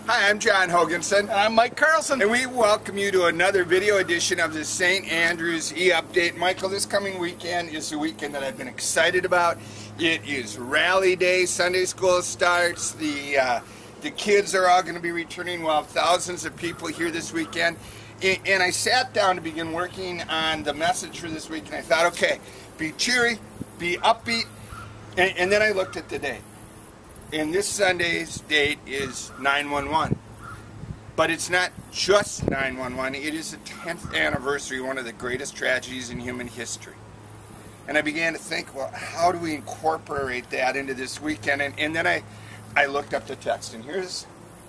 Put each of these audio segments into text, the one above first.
Hi, I'm John Hoganson. And I'm Mike Carlson. And we welcome you to another video edition of the St. Andrews E-Update. Michael, this coming weekend is the weekend that I've been excited about. It is Rally Day. Sunday school starts. The kids are all going to be returning. We'll have thousands of people here this weekend. And I sat down to begin working on the message for this week, and I thought, okay, be cheery, be upbeat. And then I looked at the date. And this Sunday's date is 9/11. But it's not just 9/11, it is the 10th anniversary of one of the greatest tragedies in human history. And I began to think, well, how do we incorporate that into this weekend? And then I looked up the text, and here's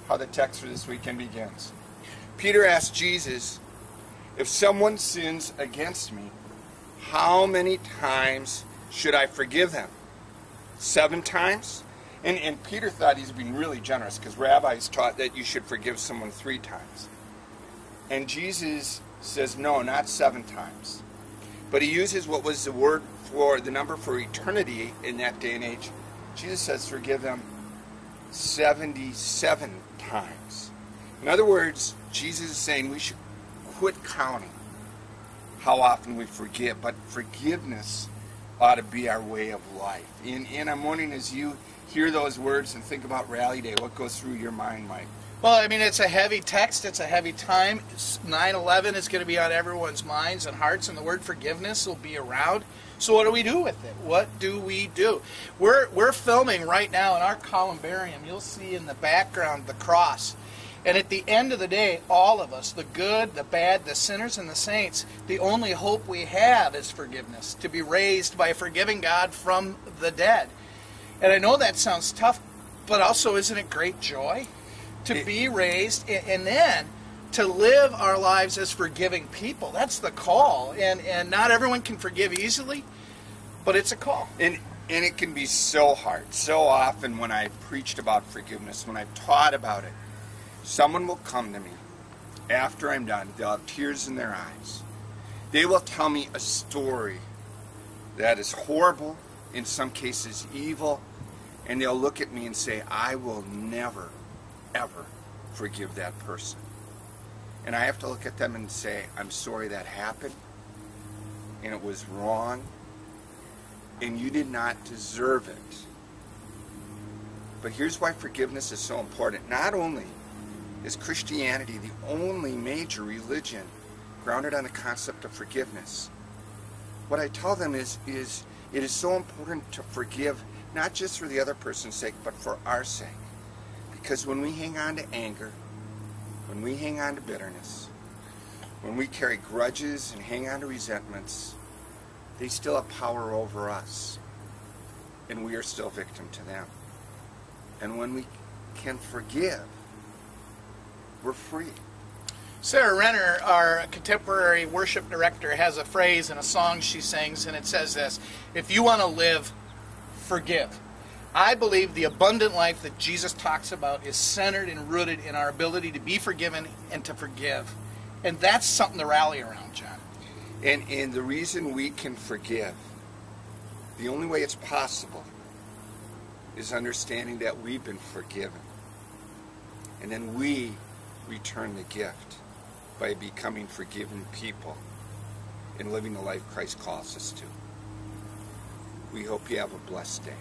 how the text for this weekend begins. Peter asked Jesus, if someone sins against me, how many times should I forgive them? 7 times? And Peter thought he's being really generous because rabbis taught that you should forgive someone 3 times. And Jesus says, no, not 7 times. But he uses what was the word for the number for eternity in that day and age. Jesus says, forgive them 77 times. In other words, Jesus is saying we should quit counting how often we forgive, but forgiveness ought to be our way of life. And I'm wondering, as you hear those words and think about Rally Day, what goes through your mind, Mike? Well, I mean, it's a heavy text. It's a heavy time. 9/11 is going to be on everyone's minds and hearts, and the word forgiveness will be around. So what do we do with it? What do we do? We're filming right now in our columbarium. You'll see in the background the cross. And at the end of the day, all of us, the good, the bad, the sinners, and the saints, the only hope we have is forgiveness, to be raised by a forgiving God from the dead. And I know that sounds tough, but also isn't it great joy to be raised and then to live our lives as forgiving people? That's the call. And not everyone can forgive easily, but it's a call. And it can be so hard. So often when I've preached about forgiveness, when I've taught about it, someone will come to me after I'm done. They'll have tears in their eyes. They will tell me a story that is horrible, in some cases evil, and they'll look at me and say, I will never, ever forgive that person. And I have to look at them and say, I'm sorry that happened, and it was wrong, and you did not deserve it. But here's why forgiveness is so important. Not only is Christianity the only major religion grounded on the concept of forgiveness, what I tell them is it is so important to forgive, not just for the other person's sake, but for our sake. Because when we hang on to anger, when we hang on to bitterness, when we carry grudges and hang on to resentments, they still have power over us. And we are still victim to them. And when we can forgive, we're free. Sarah Renner, our contemporary worship director, has a phrase in a song she sings, and it says this: if you want to live, forgive. I believe the abundant life that Jesus talks about is centered and rooted in our ability to be forgiven and to forgive. And that's something to rally around, John. And the reason we can forgive, the only way it's possible, is understanding that we've been forgiven. And then we return the gift by becoming forgiven people and living the life Christ calls us to. We hope you have a blessed day.